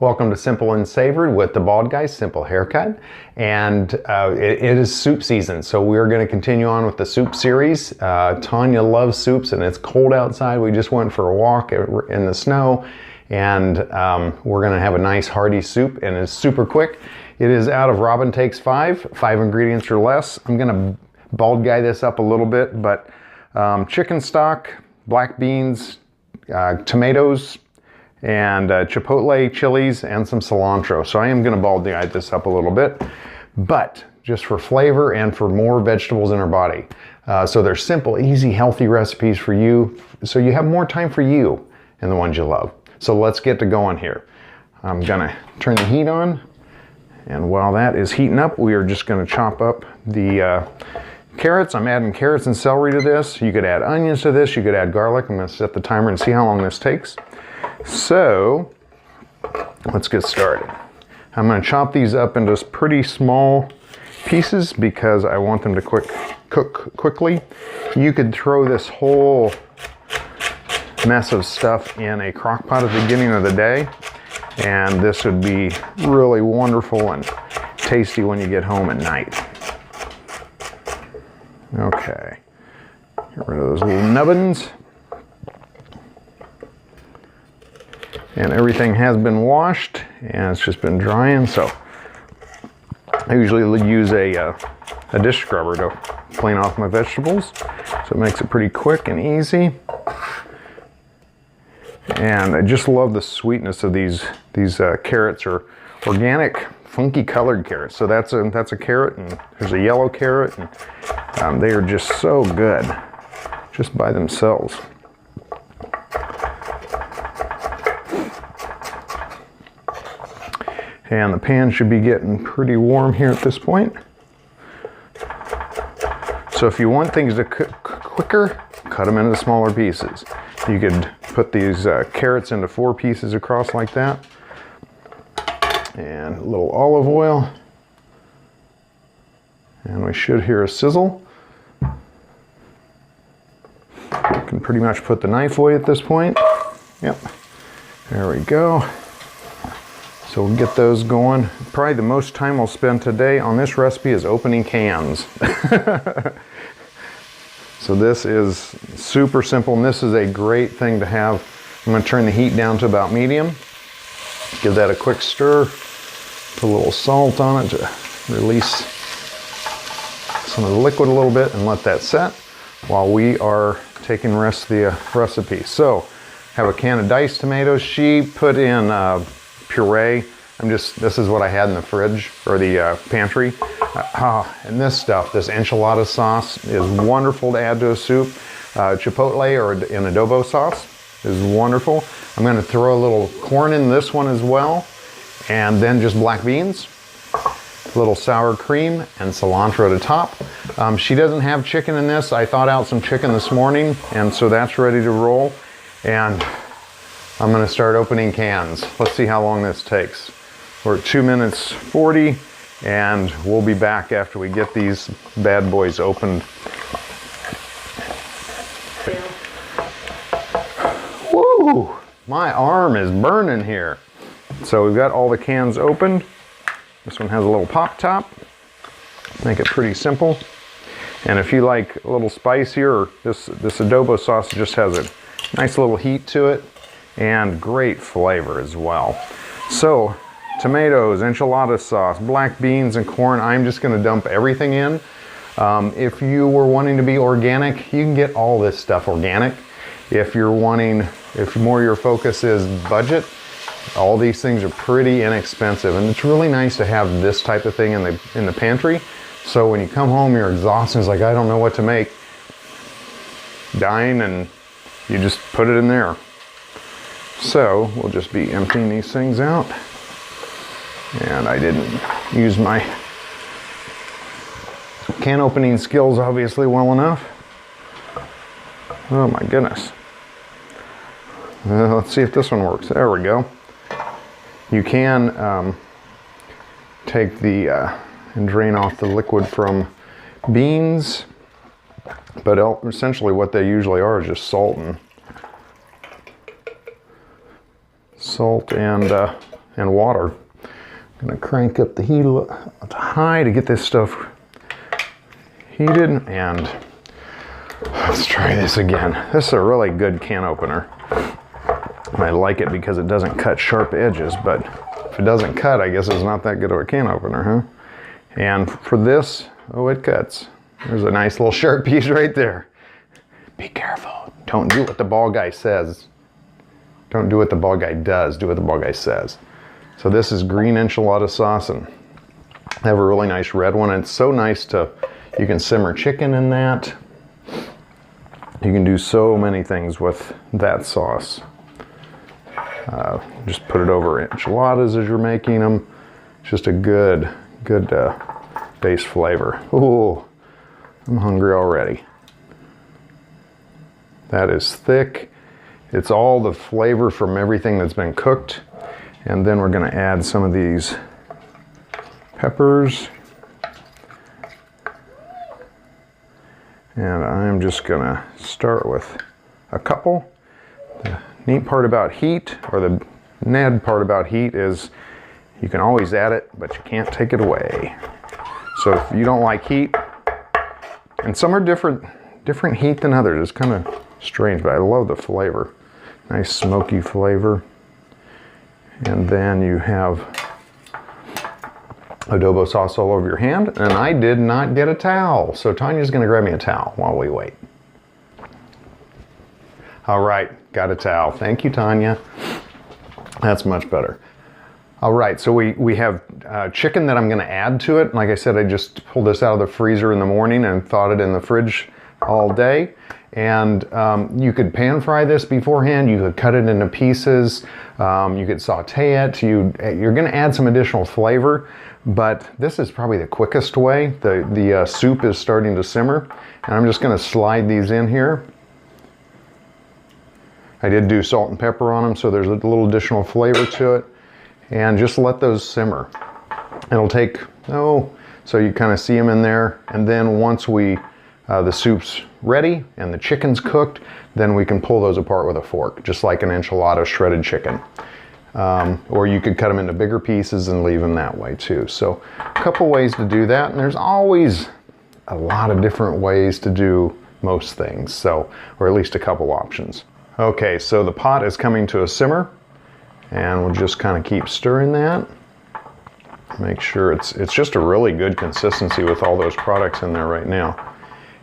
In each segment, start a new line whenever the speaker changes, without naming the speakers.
Welcome to Simple and Savored with the Bald Guy's Simple Haircut. And it is soup season, so we're going to continue on with the soup series. Tanya loves soups and it's cold outside. We just went for a walk in the snow, and we're going to have a nice hearty soup, and it's super quick. It is out of Robin Takes 5 ingredients or less. I'm going to bald guy this up a little bit, but chicken stock, black beans, tomatoes, and chipotle chilies, and some cilantro. So I am going to bald guy this up a little bit, but just for flavor and for more vegetables in our body. So they're simple, easy, healthy recipes for you, so you have more time for you and the ones you love. So let's get to going here. I'm gonna turn the heat on, and while that is heating up, we are just gonna chop up the carrots. I'm adding carrots and celery to this. You could add onions to this, you could add garlic. I'm gonna set the timer and see how long this takes. So let's get started. I'm going to chop these up into pretty small pieces because I want them to cook quickly. You could throw this whole mess of stuff in a crock pot at the beginning of the day, and this would be really wonderful and tasty when you get home at night. Okay, get rid of those little nubbins. And everything has been washed and it's just been drying, so I usually use a dish scrubber to clean off my vegetables, so it makes it pretty quick and easy. And I just love the sweetness of these carrots are organic, funky colored carrots. So that's a carrot, and there's a yellow carrot, and they are just so good just by themselves. And the pan should be getting pretty warm here at this point. So if you want things to cook quicker, cut them into smaller pieces. You could put these carrots into 4 pieces across like that. And a little olive oil. And we should hear a sizzle. You can pretty much put the knife away at this point. Yep, there we go. So we'll get those going. Probably the most time we'll spend today on this recipe is opening cans. So this is super simple, and this is a great thing to have. I'm going to turn the heat down to about medium. Give that a quick stir. Put a little salt on it to release some of the liquid a little bit, and let that set while we are taking the rest of the recipe. So have a can of diced tomatoes. She put in puree. This is what I had in the fridge or the pantry. And this stuff, this enchilada sauce, is wonderful to add to a soup. Chipotle or an adobo sauce is wonderful. I'm going to throw a little corn in this one as well, and then just black beans, a little sour cream, and cilantro to top. She doesn't have chicken in this. I thawed out some chicken this morning, and so that's ready to roll. And I'm going to start opening cans. Let's see how long this takes. We're at 2 minutes 40, and we'll be back after we get these bad boys opened. Woo! My arm is burning here. So we've got all the cans opened. This one has a little pop top. Make it pretty simple. And if you like a little spicier, this adobo sauce just has a nice little heat to it and great flavor as well. So tomatoes, enchilada sauce, black beans, and corn. I'm just going to dump everything in. If you were wanting to be organic, you can get all this stuff organic. If more your focus is budget, all these things are pretty inexpensive, and it's really nice to have this type of thing in the pantry. So when you come home, you're exhausted. It's like, I don't know what to make. Dying, and you just put it in there. So we'll just be emptying these things out. And I didn't use my can opening skills obviously well enough. Oh my goodness. Let's see if this one works. There we go. You can take the and drain off the liquid from beans, but essentially what they usually are is just salt and and water. I'm gonna crank up the heat to high to get this stuff heated, and let's try this again. This is a really good can opener. I like it because it doesn't cut sharp edges, but if it doesn't cut, I guess it's not that good of a can opener, huh? And for this, oh, it cuts. There's a nice little sharp piece right there. Be careful. Don't do what the ball guy says. Don't do what the ball guy does. Do what the ball guy says. So this is green enchilada sauce, and I have a really nice red one. It's so nice you can simmer chicken in that. You can do so many things with that sauce. Just put it over enchiladas as you're making them. It's just a good base flavor. Ooh, I'm hungry already. That is thick. It's all the flavor from everything that's been cooked. And then we're gonna add some of these peppers. And I'm just gonna start with a couple. The neat part about heat, or the nad part about heat, is you can always add it, but you can't take it away. So if you don't like heat, and some are different heat than others, it's kind of strange, but I love the flavor. Nice smoky flavor. And then you have adobo sauce all over your hand, and I did not get a towel. So Tanya's gonna grab me a towel while we wait. All right, got a towel. Thank you, Tanya. That's much better. All right, so we have chicken that I'm gonna add to it. Like I said, I just pulled this out of the freezer in the morning and thawed it in the fridge all day. And you could pan fry this beforehand. You could cut it into pieces. You could saute it. You're gonna add some additional flavor, but this is probably the quickest way. The soup is starting to simmer, and I'm just gonna slide these in here. I did do salt and pepper on them, so there's a little additional flavor to it. And just let those simmer. It'll take, so you kind of see them in there. And then once the soup's ready and the chicken's cooked, then we can pull those apart with a fork, just like an enchilada shredded chicken. Or you could cut them into bigger pieces and leave them that way too. So a couple ways to do that, and there's always a lot of different ways to do most things, or at least a couple options. Okay, so the pot is coming to a simmer, and we'll just kind of keep stirring that. Make sure it's just a really good consistency with all those products in there right now.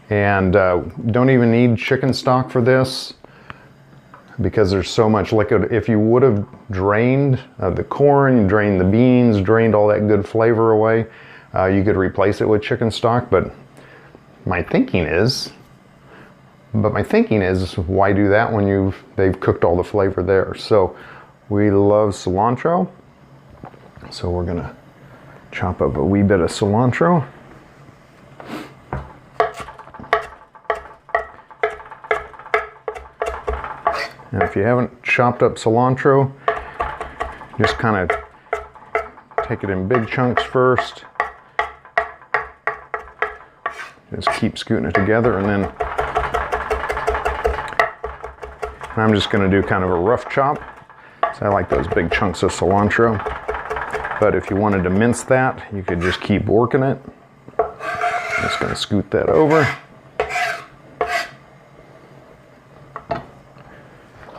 And don't even need chicken stock for this because there's so much liquid. If you would have drained the corn, drained the beans, drained all that good flavor away, you could replace it with chicken stock, but my thinking is, why do that when they've cooked all the flavor there? So we love cilantro, so we're gonna chop up a wee bit of cilantro. And if you haven't chopped up cilantro, just kind of take it in big chunks first. Just keep scooting it together, and then I'm just going to do kind of a rough chop. So I like those big chunks of cilantro. But if you wanted to mince that, you could just keep working it. I'm just going to scoot that over.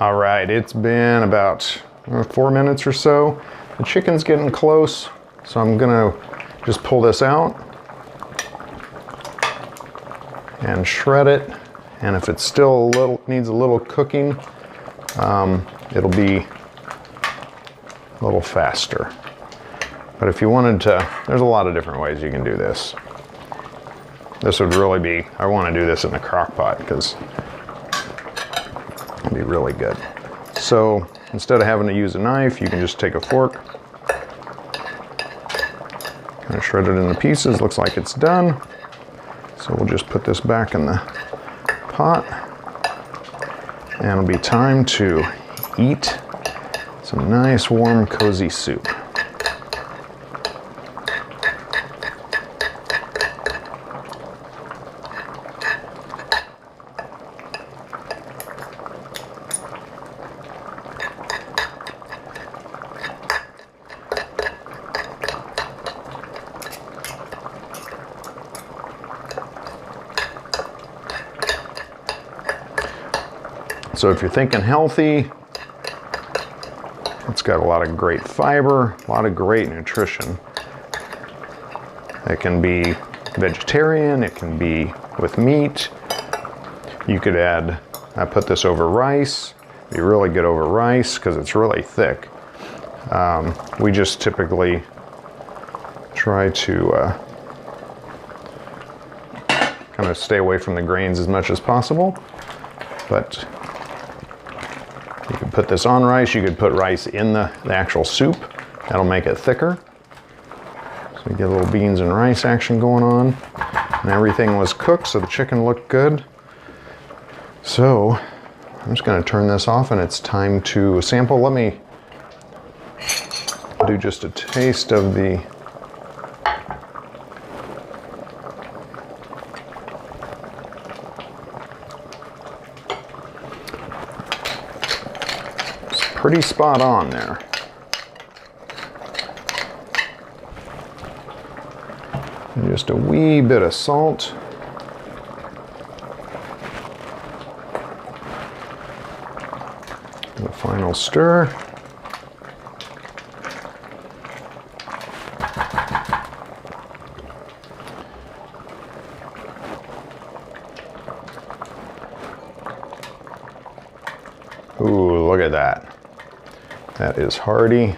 All right, it's been about 4 minutes or so. The chicken's getting close, so I'm gonna just pull this out and shred it. And if it's still needs a little cooking, it'll be a little faster. But if you wanted to, there's a lot of different ways you can do this. This would really be, I want to do this in the crock pot because it'll be really good. So instead of having to use a knife, you can just take a fork, kind of shred it into pieces. Looks like it's done. So we'll just put this back in the pot, and it'll be time to eat some nice warm cozy soup. So if you're thinking healthy, it's got a lot of great fiber, a lot of great nutrition. It can be vegetarian, it can be with meat. You could add, I put this over rice. It'd be really good over rice because it's really thick. We just typically try to kind of stay away from the grains as much as possible. But you could put this on rice. You could put rice in the actual soup. That'll make it thicker. So you get a little beans and rice action going on. And everything was cooked, so the chicken looked good. So I'm just going to turn this off and it's time to sample. Let me do just a taste of the pretty spot on there. And just a wee bit of salt. And a final stir. Ooh, look at that. That is hearty,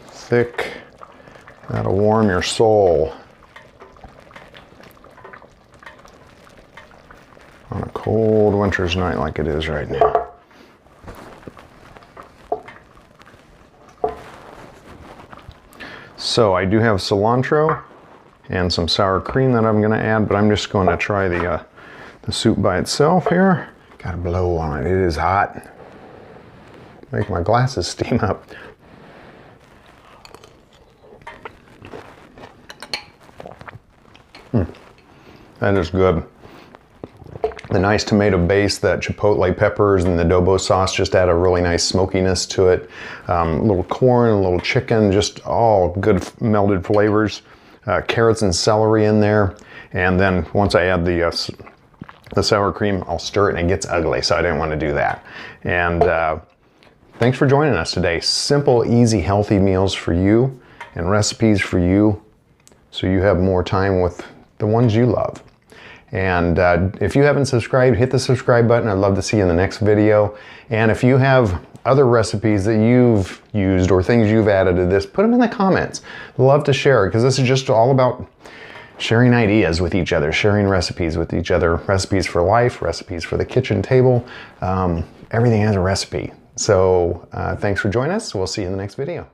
thick. That'll warm your soul on a cold winter's night like it is right now. So I do have cilantro and some sour cream that I'm going to add, but I'm just going to try the soup by itself here. Got to blow on it. It is hot. Make my glasses steam up. That is good. The nice tomato base, that chipotle peppers and the adobo sauce just add a really nice smokiness to it. A little corn, a little chicken, just all good melded flavors. Carrots and celery in there. And then once I add the sour cream, I'll stir it and it gets ugly, so I didn't want to do that. And thanks for joining us today. Simple, easy, healthy meals for you and recipes for you so you have more time with the ones you love. And if you haven't subscribed, hit the subscribe button. I'd love to see you in the next video. And if you have other recipes that you've used or things you've added to this, put them in the comments. I'd love to share it because this is just all about sharing ideas with each other, sharing recipes with each other, recipes for life, recipes for the kitchen table. Everything has a recipe. So thanks for joining us. We'll see you in the next video.